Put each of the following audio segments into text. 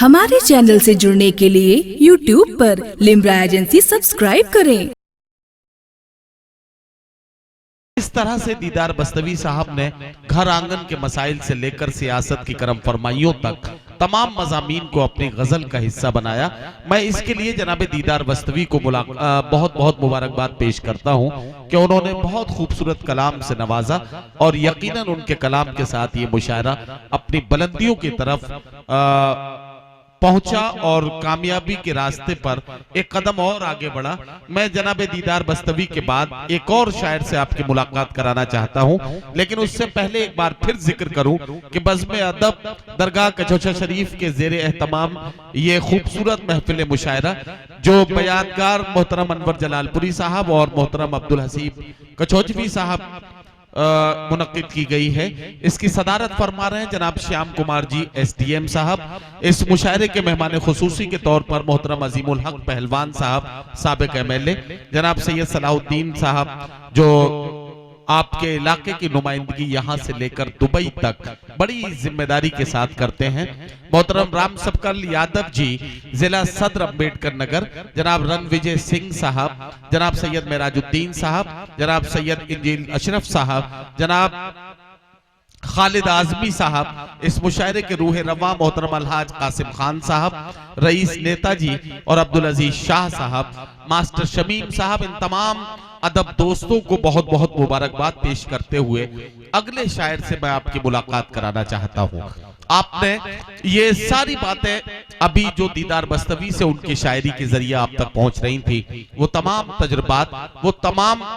हमारे चैनल से जुड़ने के लिए YouTube पर लिम्रा एजेंसी सब्सक्राइब करें। इस तरह से दीदार बस्तवी साहब ने घर आंगन के मसाइल से लेकर सियासत की करम फरमाइयों तक तमाम मज़ामीन को अपनी गजल का हिस्सा बनाया। मैं इसके लिए जनाब दीदार बस्तवी को बहुत बहुत मुबारकबाद पेश करता हूं कि उन्होंने बहुत खूबसूरत कलाम से नवाजा और यकीनन उनके कलाम के साथ ये मुशायरा अपनी बुलंदियों की तरफ पहुंचा और कामयाबी के रास्ते पर एक कदम और आगे बढ़ा। मैं जनाब दीदार बस्तवी के बाद एक और शायर से आपकी मुलाकात कराना चाहता हूं, लेकिन उससे पहले एक बार फिर जिक्र करूं कि बज़्म अदब दरगाह कचौचा शरीफ के ज़ेरे एहतमाम ये खूबसूरत महफिल मुशायरा जो बयानकार मोहतरम अनवर जलालपुरी साहब और मोहतरम अब्दुल हसीब कचौचवी साहब मुनक्किद की गई है, इसकी सदारत फरमा रहे हैं जनाब श्याम कुमार जी SDM साहब। इस मुशायरे के मेहमान खुसूसी के तौर पर मोहतरम अजीमुल हक पहलवान साहब साबिक MLA, जनाब सैयद सलाहुद्दीन साहब जो आपके इलाके की नुमाइंदगी यहां से लेकर दुबई तक बड़ी जिम्मेदारी के साथ करते हैं, मोहतरम राम सबकल यादव जी जिला सदर अम्बेडकर नगर, जनाब रणविजय सिंह साहब, जनाब सैयद मेराजुद्दीन साहब, जनाब सैयद इंजील अशरफ साहब, जनाब खालिद आजमी साहब, इस मुशायरे के रूह रवा मोहतरम अलहाज कासिम खान साहब, रईस नेताजी और अब्दुल अजीज शाह साहब, मास्टर शमीम साहब, इन तमाम अदब दोस्तों को बहुत बहुत मुबारकबाद पेश करते हुए अगले शायर से मैं आपकी मुलाकात कराना चाहता हूँ। आपने ये सारी बातें अभी जो दीदार बस्तवी से उनकी शायरी के जरिए आप तक पहुंच रही थी, वो तमाम तजुर्बात, वो तमाम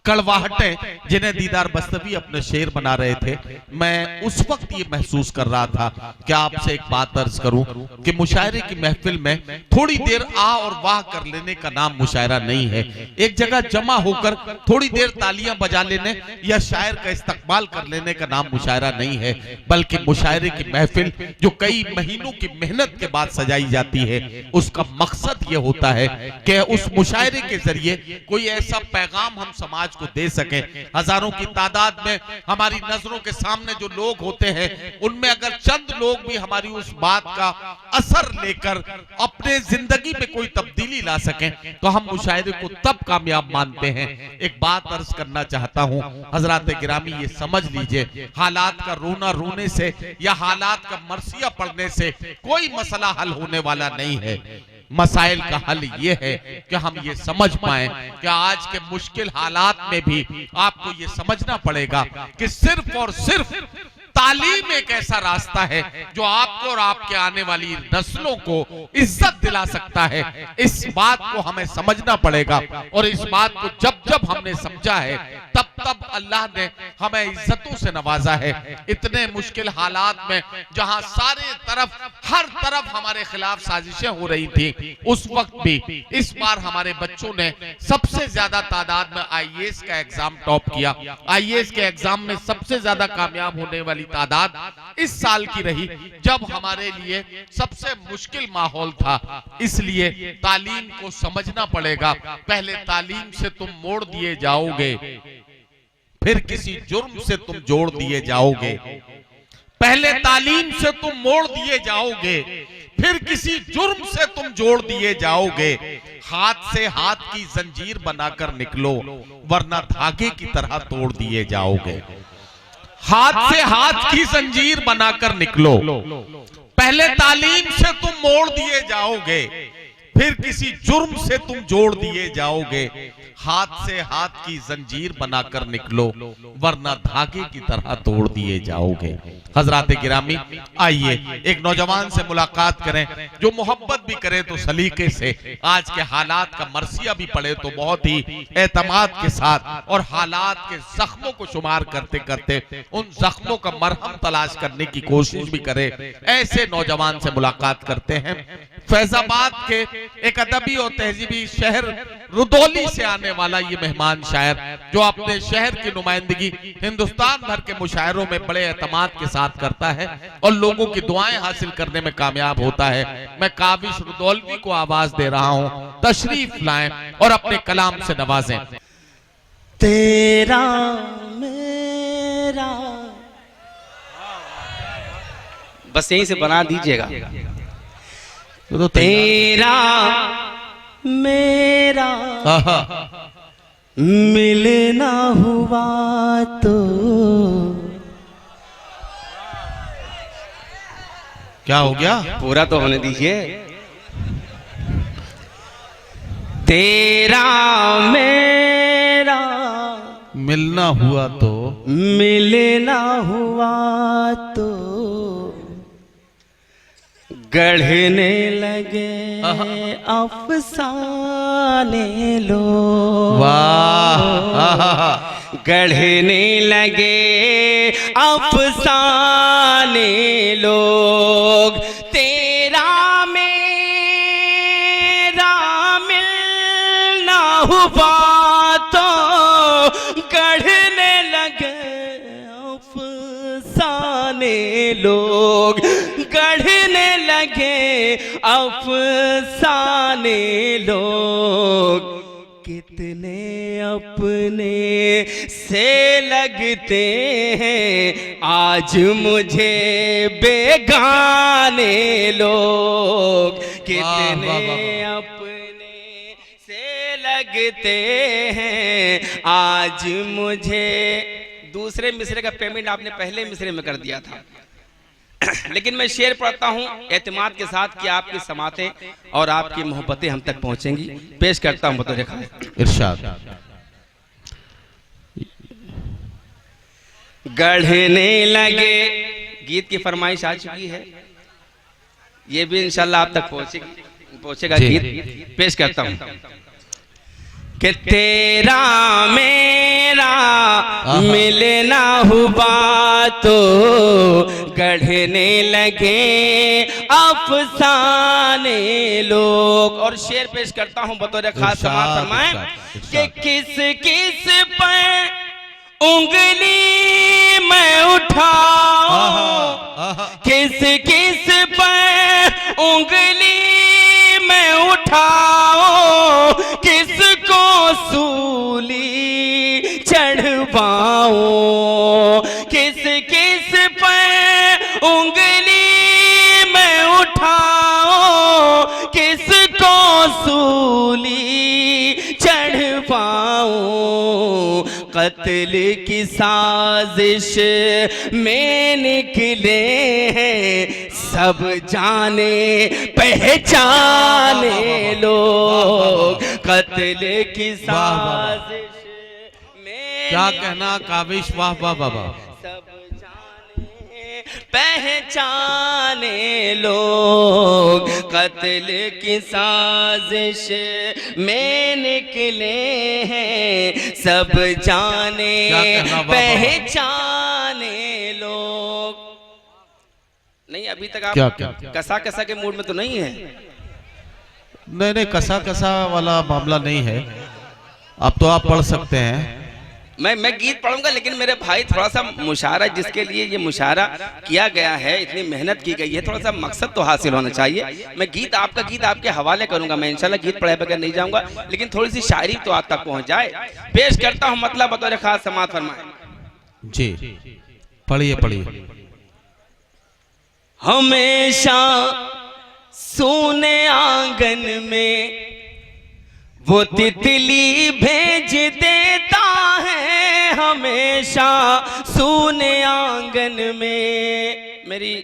कड़वाहटें जिन्हें दीदार बस्तवी अपने शेर बना रहे थे, मैं उस वक्त ये महसूस कर रहा था कि आपसे एक बात अर्ज करूं कि मुशायरे की महफिल में थोड़ी देर आ और वाह कर लेने का नाम मुशायरा नहीं है। एक जगह जमा होकर थोड़ी देर तालियां बजा लेने या शायर का इस्तकबाल कर लेने का नाम मुशायरा नहीं है, बल्कि मुशायरे की महफिल जो कई महीनों की मेहनत के बाद सजाई जाती है, उसका मकसद ये होता है कि उस मुशायरे के जरिए कोई ऐसा पैगाम हम समाज को दे सके। हजारों की तादाद में हमारी नजरों के सामने जो लोग होते हैं, उनमें अगर चंद लोग भी हमारी उस बात का असर लेकर अपने जिंदगी में कोई तब्दीली ला सकें तो हम मुशायरे को तब कामयाब मानते हैं। एक बात अर्ज करना चाहता हूं हजरात गिरामी, ये समझ लीजिए हालात का रोना रोने से या हालात का मरसिया पढ़ने से कोई मसला हल होने वाला नहीं है। मसाइल का हल ये है कि हम ये समझ पाएं कि आज के मुश्किल हालात में भी आपको ये समझना पड़ेगा कि सिर्फ और सिर्फ तालीम एक ऐसा रास्ता है जो आपको और आपके आने वाली नस्लों को इज्जत दिला सकता है। इस बात को हमें समझना पड़ेगा और इस बात को जब जब हमने समझा है तब तब अल्लाह ने हमें इज्जतों से नवाजा है। इतने मुश्किल हालात में जहां सारे तरफ हर तरफ हमारे खिलाफ साजिशें हो रही थी, उस वक्त भी इस बार हमारे बच्चों ने सबसे ज्यादा तादाद में IAS का एग्जाम टॉप किया। IAS के एग्जाम में सबसे ज्यादा कामयाब होने वाली तादाद इस साल की रही जब हमारे लिए सबसे मुश्किल माहौल था। इसलिए तालीम को समझना पड़ेगा। पहले तालीम से तुम मोड़ दिए जाओगे, फिर किसी जुर्म से तुम जोड़ दिए जाओगे। पहले तालीम से तुम मोड़ दिए जाओगे, फिर किसी जुर्म से तुम जोड़ दिए जाओगे। हाथ से हाथ की जंजीर बनाकर निकलो, वरना धागे की तरह तोड़ दिए जाओगे। हाथ से हाथ की जंजीर बनाकर निकलो। पहले तालीम से तुम मोड़ दिए जाओगे, फिर किसी जुर्म से तुम जोड़ दिए जाओगे। हाथ से हाथ की जंजीर बनाकर निकलो, वरना धागे की तरह तोड़ दिए जाओगे। हजरात गिरामी, आइए एक नौजवान से मुलाकात करें जो मोहब्बत भी करे तो सलीके से, आज के हालात का मरसिया भी पड़े तो बहुत ही एतमाद के साथ, और हालात के जख्मों को शुमार करते करते उन जख्मों का मरहम तलाश करने की कोशिश भी करे। ऐसे नौजवान से मुलाकात करते हैं। फैजाबाद के एक अदबी और तहजीबी शहर रुदौली से आने वाला ये मेहमान शायर जो अपने शहर की नुमाइंदगी हिंदुस्तान भर के मुशायरों में बड़े एतमाद के साथ करता है और लोगों की दुआएं हासिल करने में कामयाब होता है। मैं काबिश रुदौलवी को आवाज दे रहा हूं, तशरीफ लाएं और अपने कलाम से नवाजें। तेरा मेरा, बस यहीं से बना दीजिएगा। तो तेरा मेरा आहा, मिलना हुआ तो क्या हो गया? पूरा तो होने दीजिए। तेरा मेरा मिलना हुआ तो मिलना हुआ तो गढ़ने लगे अफसाने लोग। वाह, आहा, गढ़ने लगे अफसाने लोग। तेरा मेरा मिलना हुआ तो गढ़ने लगे अफसाने लोग। गढ़ने लगे अफसाने लोग। कितने अपने से लगते हैं आज मुझे बेगाने लोग। कितने अपने से लगते हैं आज मुझे। दूसरे मिसरे का पेमेंट आपने पहले मिसरे में कर दिया था, लेकिन मैं शेर पढ़ता हूं एतमाद के साथ कि आपकी समातें और आपकी मोहब्बतें हम तक पहुंचेंगी। पेश करता हूं बतौर खास। इरशाद। गढ़ने लगे, गीत की फरमाइश आ चुकी है, ये भी इंशाल्लाह आप तक पहुंचेगा जी। गीत। पेश करता हूं कि तेरा मेरा मिलना हुआ तो गढ़ने लगे अफसाने लोग। और शेर पेश करता हूं बतौर खास, समाअत फरमाएं कि किस किस पर उंगली मैं उठाऊं, किस किस पर उंगली मैं उठाऊं, किसको सूली चढ़वाऊं, किस किस पर उंगली मैं उठाऊं, किसको सूली चढ़वाऊं। कत्ल की साजिश में निकले हैं सब जाने पहचाने लोग। कत्ल की साजिश में क्या कहना काबिश, वाह वाह वाह वाह। सब जाने पहचाने लोग। कत्ल की साजिश में निकले हैं सब जाने क्या कहना, वाह, वाह। पहचाने लोग। नहीं, अभी तक आप क्या क्या? कसा कसा के मूड में तो नहीं है? नहीं नहीं, कसा कसा वाला मामला नहीं है। अब तो आप पढ़ सकते हैं। मैं गीत पढ़ूंगा, लेकिन मेरे भाई थोड़ा सा मुशायरा, जिसके लिए ये मुशायरा किया गया है, इतनी मेहनत की गई है, थोड़ा सा मकसद तो हासिल होना चाहिए। मैं गीत आपके हवाले करूंगा। मैं इंशाल्लाह गीत पढ़े बगैर नहीं जाऊंगा, लेकिन थोड़ी सी शायरी तो आप तक पहुंच जाए। पेश करता हूं मतलब बतौर खास, समाअत फरमाएं। जी, पढ़िए पढ़िए। हमेशा सोने आंगन में वो तितली भेज देता है, हमेशा सोने आंगन में। मेरी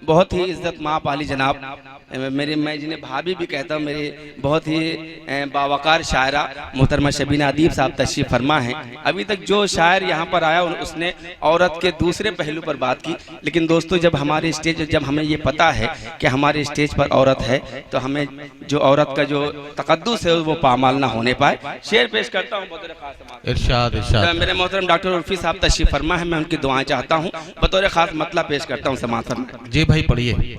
बहुत ही इज्जत माप वाली जनाब, मेरी, मैं जिन्हें भाभी भी कहता हूँ, मेरी बहुत ही बावकार शायरा मोहतरमा शबीना अदीब साहब तशरीफ फरमा हैं। अभी तक जो शायर यहाँ पर आया उसने औरत के दूसरे पहलू पर बात की, लेकिन दोस्तों जब हमारे स्टेज, जब हमें ये पता है कि हमारे स्टेज पर औरत है, तो हमें जो औरत का जो तकद्दुस है वो पामाल ना होने पाए। शेर पेश करता हूँ बतौर खास। इरशाद इरशाद। मेरे मोहतरम डॉक्टर उर्फी साहब तशरीफ फरमा है, मैं उनकी दुआएं चाहता हूँ। बतौर खास मतलब पेश करता हूँ, समाअत फरमाएं। जी भाई पढ़िए।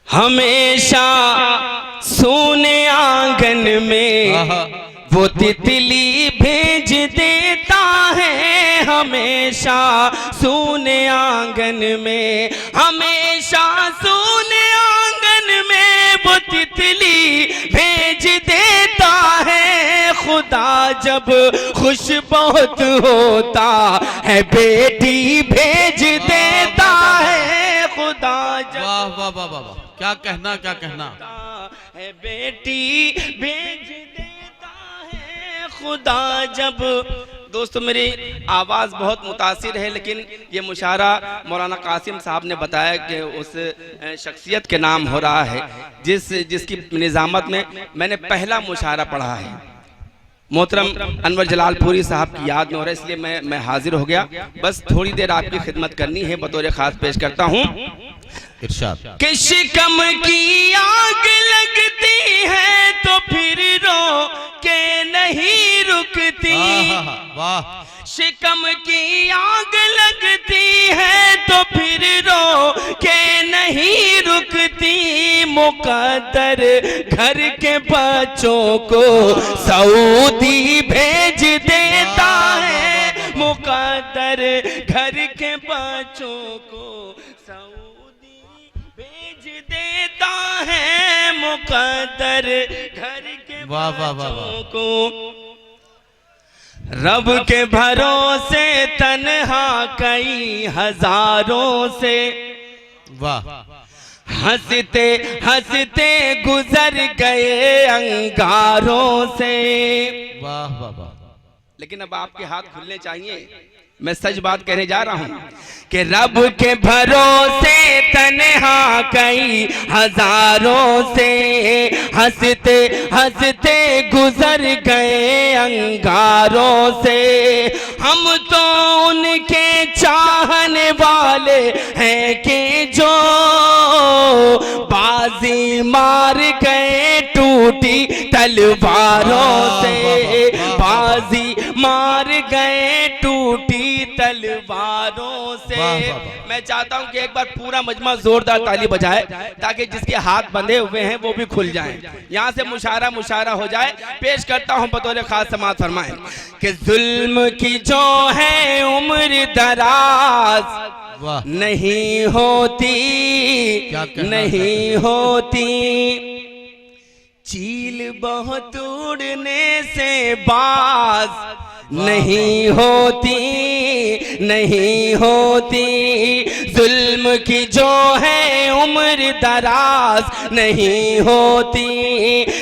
हमेशा सोने आंगन में वो तितली भेज देता है, हमेशा सोने आंगन में, हमेशा सोने आंगन में वो तितली भेज देता है। खुदा जब खुश बहुत होता है बेटी भेज देता है, खुदा जब वाह वाह वाह वाह वाह, क्या कहना क्या कहना। है बेटी भेज देता है खुदा जब। दोस्तों मेरी आवाज़ बहुत मुतासिर है, लेकिन ये मुशायरा मौलाना कासिम साहब ने बताया कि उस शख्सियत के नाम हो रहा है जिसकी निज़ामत में मैंने पहला मुशायरा पढ़ा है। मोहतरम अनवर जलालपुरी साहब की याद में हो रहा है, इसलिए मैं हाजिर हो गया। बस थोड़ी देर आपकी खिदमत करनी है, बतौर खास पेश करता हूँ। इरशाद। कि शिकम की आग लगती है तो फिर रो के नहीं रुकती। वाह। शिकम की आग लगती है तो फिर रो के नहीं रुकती। मुकद्दर घर के बच्चों को सऊदी भेज देता है। मुकद्दर घर के बच्चों को सऊदी भेज देता है। मुकद्दर घर के बच्चों को रब के भरोसे तन्हा कई हजारों से। वाह। हंसते हंसते गुजर गए अंगारों से। वाह वाह वाह। लेकिन अब आपके हाथ खुलने चाहिए, मैं सच बात कहने जा रहा हूं कि रब के भरोसे तन्हा कई हजारों से। हंसते हंसते गुजर गए अंगारों से। हम तो उनके चाहने वाले हैं कि जो बाजी मार गए टूटी तलवारों से। बाजी मार गए टूटी तलवारों से। मैं चाहता हूं कि एक बार पूरा मजमा जोरदार ताली बजाए ताकि जिसके हाथ बंधे हुए हैं वो भी खुल जाएं। यहां से मुशायरा हो जाए। पेश करता हूं बतौर खास समाअत फरमाएं कि जुल्म की जो है उम्र दराज नहीं होती, नहीं होती। चील बहुत उड़ने से बाज नहीं होती, नहीं होती। जुल्म की जो है उम्र दराज नहीं होती।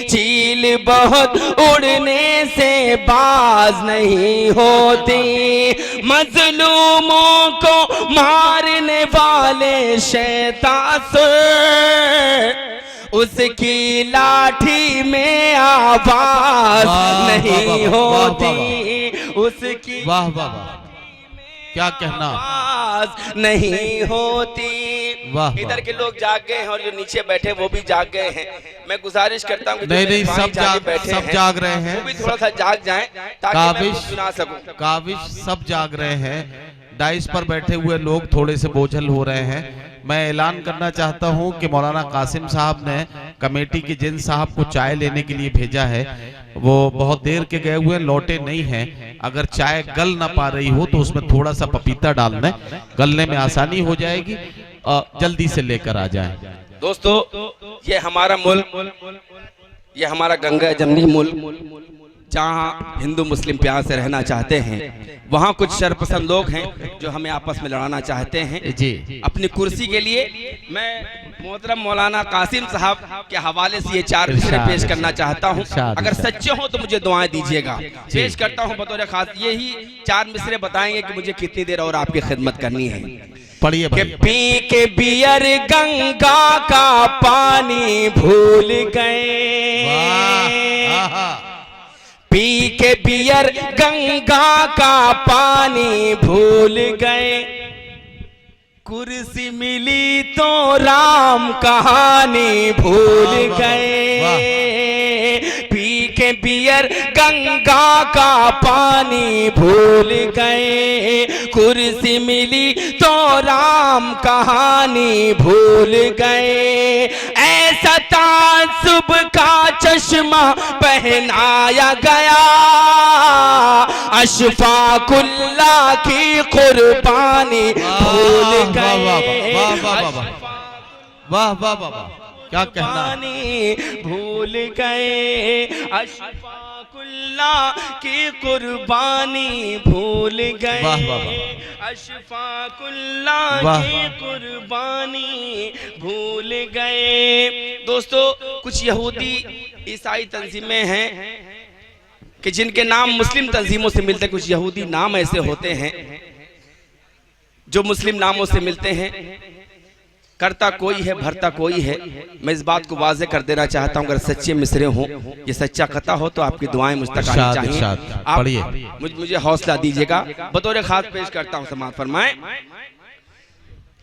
चील बहुत उड़ने से बाज नहीं होती। मजलूमों को मारने वाले शैतान से उसकी लाठी में आवाज नहीं होती। उसकी वाह वाह वाह, क्या कहना। आवाज नहीं होती। वाह। इधर के लोग जाग गए हैं और जो नीचे बैठे वो भी जाग गए हैं। मैं गुजारिश करता हूँ नहीं सब जाग रहे हैं। वो भी थोड़ा सा जाग जाएं ताकि मैं सुना सकूं। काबिश सब जाग रहे हैं। डाइस पर बैठे हुए लोग थोड़े से बोझल हो रहे हैं। मैं ऐलान करना चाहता हूं कि मौलाना कासिम साहब ने कमेटी के जिन साहब को चाय लेने के लिए भेजा है वो बहुत देर के गए हुए, लौटे नहीं हैं। अगर चाय गल ना पा रही हो तो उसमें थोड़ा सा पपीता डालना, गलने में आसानी हो जाएगी। जल्दी से लेकर आ जाए। दोस्तों ये हमारा मुल्क, ये हमारा गंगा जमनी मुल्क, जहाँ हिंदू मुस्लिम प्यार से रहना चाहते हैं, वहाँ कुछ शरपसंद लोग हैं जो हमें आपस में लड़ाना चाहते हैं जी अपनी कुर्सी के लिए। मैं मोहतरम मौलाना कासिम साहब के हवाले से ये 4 मिसरे पेश करना चाहता हूँ। अगर सच्चे हो तो मुझे दुआएं दीजिएगा। पेश करता हूँ बतौर खास। यही 4 मिसरे बताएंगे कि मुझे कितनी देर और आपकी खिदमत करनी है। पढ़िए। पी के बियर गंगा का पानी भूल गए। पी के बियर गंगा का पानी भूल गए। कुर्सी मिली तो राम कहानी भूल गए। पी के बियर गंगा का पानी भूल गए। कुर्सी मिली तो राम कहानी भूल गए। ऐसा तासुब का चश्मा पहनाया गया। अशफाकुल्ला की कुर्बानी भूल गए। वाह वाह वाह, क्या कहना। भूल गए। अशफाकुल्ला अशफाकुल्लाह की कुर्बानी भूल गए, वाह वाह वाह। अशफाकुल्लाह की कुर्बानी भूल गए। दोस्तों, कुछ यहूदी ईसाई तंजीमें हैं कि जिनके नाम मुस्लिम तंजीमों से मिलते हैं। कुछ यहूदी नाम ऐसे होते हैं जो मुस्लिम नामों से मिलते हैं। करता कोई है, भरता कोई है। मैं इस बात को वाजे कर देना चाहता हूँ, अगर सच्चे मिसरे हों, ये सच्चा कथा हो, तो आपकी दुआएं मुझ तक आनी चाहिए। आप मुझे हौसला दीजिएगा। बतौर खास पेश करता हूँ, समाअत फरमाएं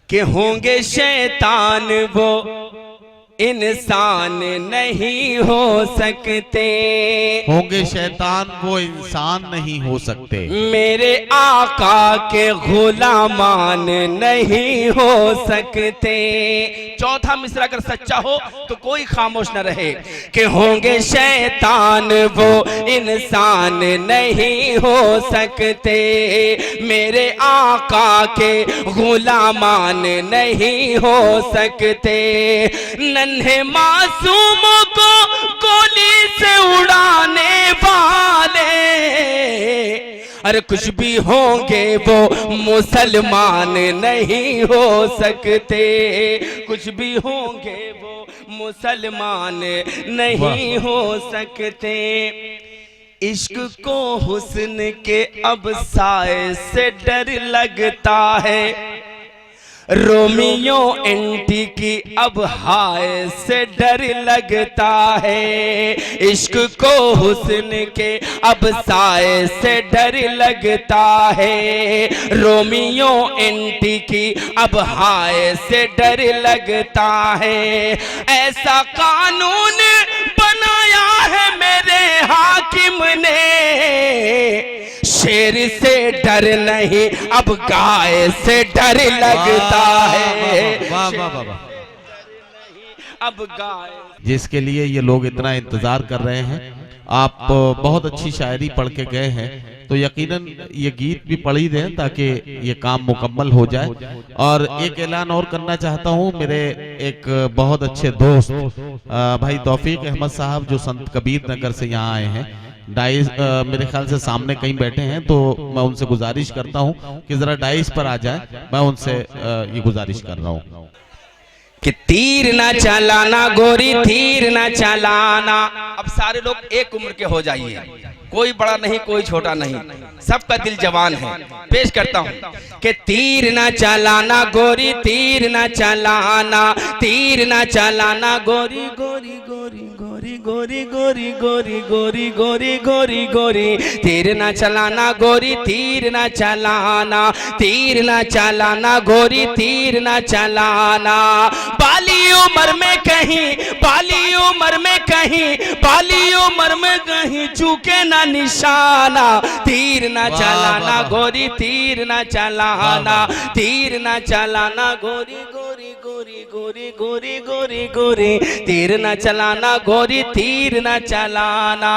कि होंगे शैतान वो इंसान नहीं हो सकते, होंगे शैतान वो इंसान नहीं हो सकते, मेरे आका के गुलामान नहीं हो सकते। चौथा मिसरा अगर सच्चा हो तो कोई खामोश न रहे कि होंगे शैतान वो इंसान नहीं हो सकते, मेरे आका के गुलामान नहीं हो सकते। नन्हे मासूमों को गोली से उड़ाने वाले, अरे कुछ भी होंगे वो मुसलमान नहीं हो सकते, कुछ भी होंगे वो मुसलमान नहीं हो सकते। इश्क को हुस्न के अब साए से डर लगता है, रोमियो एंटी की अब हाय से डर लगता है। इश्क को हुस्न के अब साए से डर लगता है, रोमियो एंटी की अब हाय से डर लगता है। ऐसा कानून बनाया है मेरे हाकिम ने, शेर से डर नहीं अब गाय से डर लगता है। वाह वाह वाह वाह। अब गाय, जिसके लिए ये लोग इतना इंतजार कर रहे हैं। आप बहुत अच्छी शायरी पढ़ के गए हैं, तो यकीनन ये गीत भी पढ़ ही दें ताकि ये काम मुकम्मल हो जाए। और एक ऐलान और करना चाहता हूँ, मेरे एक बहुत अच्छे दोस्त भाई तौफीक अहमद साहब जो संत कबीर नगर से यहाँ आए हैं, डाइस मेरे ख्याल से सामने कहीं बैठे हैं, तो मैं उनसे गुजारिश करता हूं कि जरा डाइस पर आ जाए। मैं उनसे ये गुजारिश कर रहा हूं कि तीर ना चलाना गोरी, तीर ना चलाना। अब सारे लोग एक उम्र के हो जाइए, कोई बड़ा नहीं कोई छोटा नहीं, सबका दिल जवान है। पेश करता हूँ कि तीर ना चलाना गोरी, तीर ना चलाना, तीर ना चलाना गोरी, गोरी गोरी गोरी गोरी गोरी गोरी गोरी गोरी गोरी गोरी, तीर ना चलाना गोरी, तीर ना चलाना, तीर ना चलाना गोरी, तीर ना चलाना। बाली उम्र में कहीं, बाली उम्र में कहीं, बाली उम्र में कहीं चूके ना निशाना, तीर ना चलाना गोरी, तीर ना चलाना, तीर ना चलाना गोरी, गोरी गोरी गोरी गोरी गोरी गोरी, तीर ना चलाना गोरी, तीर ना चलाना।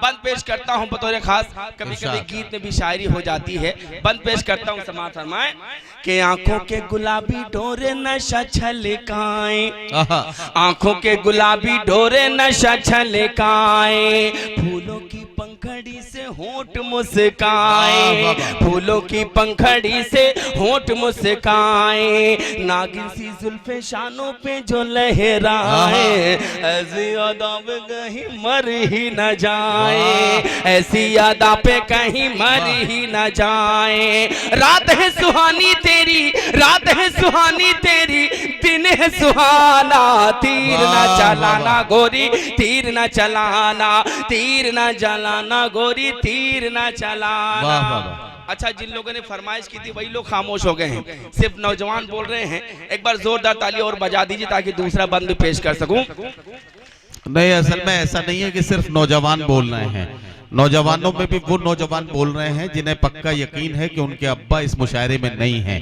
बंद पेश करता हूं बतौर खास, कभी कभी गीत में भी शायरी हो जाती है। बंद पेश करता हूं, समाअत फरमाएं कि आंखों के गुलाबी डोरे नशा छलकाए, आंखों के गुलाबी डोरे नशा छलकाए, फूलों की पंखड़ी से होंठ मुस्काए, फूलों की पंखड़ी से होंठ मुस्काए, नागिन सी जुल्फे शानों पे जो लहराए, ऐसी यादा पे कहीं मर ही न जाए, ऐसी यादा पे कहीं मर ही न जाए। रात है सुहानी तेरी, रात है सुहानी तेरी, दिन है सुहाना, तीर ना चलाना गोरी, तीर ना चलाना, तीर ना चलाना गोरी, तीर ना चलाना। अच्छा, जिन लोगों ने फरमाइश की थी वही लोग खामोश हो गए हैं, सिर्फ नौजवान बोल रहे हैं। एक बार जोरदार ताली और बजा दीजिए ताकि दूसरा बंद भी पेश कर सकूं। नहीं, असल में ऐसा नहीं है कि सिर्फ नौजवान बोल रहे हैं, नौजवानों में भी वो नौजवान बोल रहे हैं जिन्हें पक्का यकीन है कि उनके अब्बा इस मुशायरे में नहीं हैं,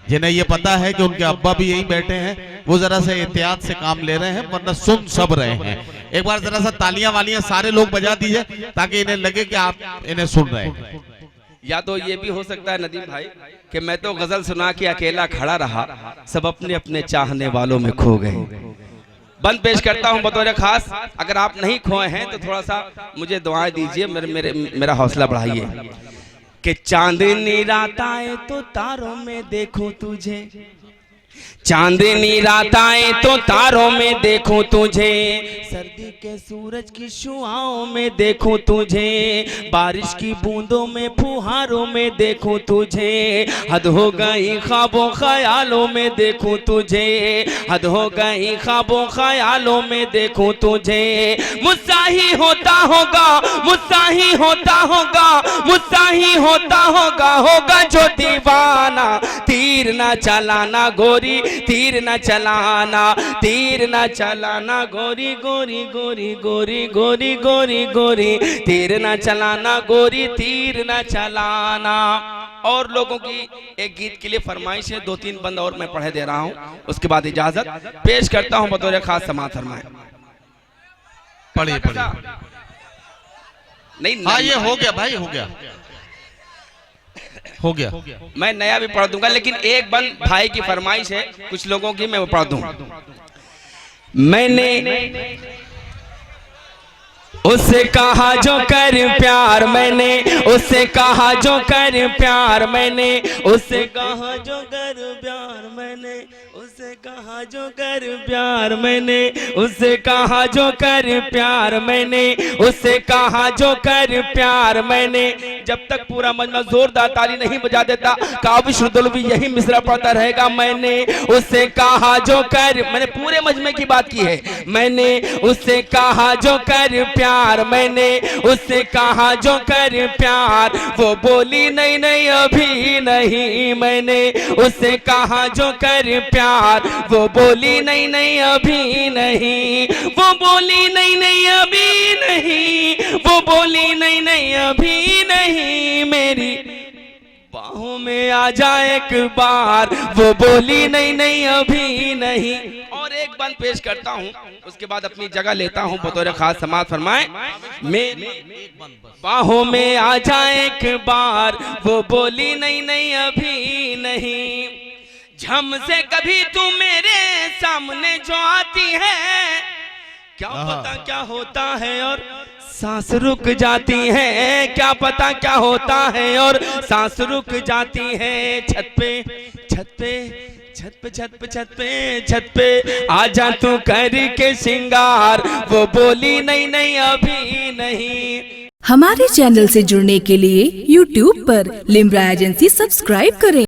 जिन्हें ये पता है कि उनके अब्बा भी यहीं बैठे हैं, वो जरा सा एहतियात से काम ले रहे हैं, वरना सुन सब रहे हैं। एक बार जरा सा तालियां वालियां सारे लोग बजा दीजिए ताकि इन्हें लगे कि आप इन्हें सुन रहे हैं। या तो ये भी हो सकता है नदीम भाई कि मैं तो गजल सुना के अकेला खड़ा रहा, सब अपने अपने चाहने वालों में खो गए। बंद पेश करता हूं बतौर खास। अगर आप नहीं खोए हैं तो थोड़ा सा मुझे दुआएं दीजिए, मेरा हौसला बढ़ाइए। कि चांदनी रात आए तो तारों में देखूं तुझे, चांदनी रात आए तो तारों में देखूं तुझे, सर्दी के सूरज की शुआओं में देखूं तुझे, बारिश की बूंदों में फुहारों में देखूं तुझे, हद हो गई ख्वाबों ख्यालों में देखूं तुझे, हद हो गई ख्वाबों ख्यालों में देखूं तुझे। मुझसा ही होता होगा, मुझसा ही होता होगा, मुझसा ही होता होगा, होगा जो दीवाना। तीर ना चलाना गोरी, तीर न चलाना, तीर न चलाना गोरी गोरी गोरी गोरी गोरी गोरी गोरी, तीर न चलाना गोरी, तीर न चलाना। और लोगों की एक गीत के लिए फरमाइश है, 2-3 बंद और मैं पढ़े दे रहा हूं, उसके बाद इजाजत पेश करता हूं बतौर खास समाअत फरमाएं। पढ़िए पढ़िए। नहीं हाँ ये हो गया भाई, हो गया हो गया। मैं नया भी पढ़ दूंगा, लेकिन एक बंद भाई की फरमाइश है कुछ लोगों की, मैं वो पढ़ दूं। मैंने उससे कहा जो कर प्यार, मैंने उससे कहा जो कर प्यार, मैंने उससे कहा जो कर प्यार, मैंने उससे कहा जो कर प्यार, मैंने उससे कहा जो कर प्यार, मैंने उससे कहा जो कर प्यार, मैंने। जब तक पूरा मजमा जोरदार ताली नहीं बजा देता काबिश रुदलवी यही मिसरा पढ़ता रहेगा। मैंने उससे कहा जो कर, मैंने पूरे मजमे की बात की है। मैंने उससे कहा जो कर प्यार, मैंने उससे कहा जो कर प्यार, वो बोली नहीं नहीं अभी नहीं। मैंने उससे कहा जो कर प्यार, वो बोली नहीं नहीं अभी नहीं, वो बोली नहीं नहीं अभी नहीं, वो बोली नहीं नहीं अभी नहीं। मेरी बाहों में आ जाए एक बार, वो बोली नहीं नहीं अभी नहीं। और एक बंद पेश करता हूं, उसके बाद अपनी जगह लेता हूं बतौर खास समाअत फरमाएं। मेरी बाहों में आ जाए एक बार, वो बोली नहीं नहीं अभी नहीं। झम से कभी तू मेरे सामने जो आती है, क्या पता क्या होता है और सांस रुक जाती है, क्या पता क्या होता है और सांस रुक जाती है। छत पे छत पे छत पे छत पे छत पे छत पे आजा तू करके सिंगार, वो बोली नहीं नहीं अभी नहीं। हमारे चैनल से जुड़ने के लिए YouTube पर लिम्रा एजेंसी सब्सक्राइब करें।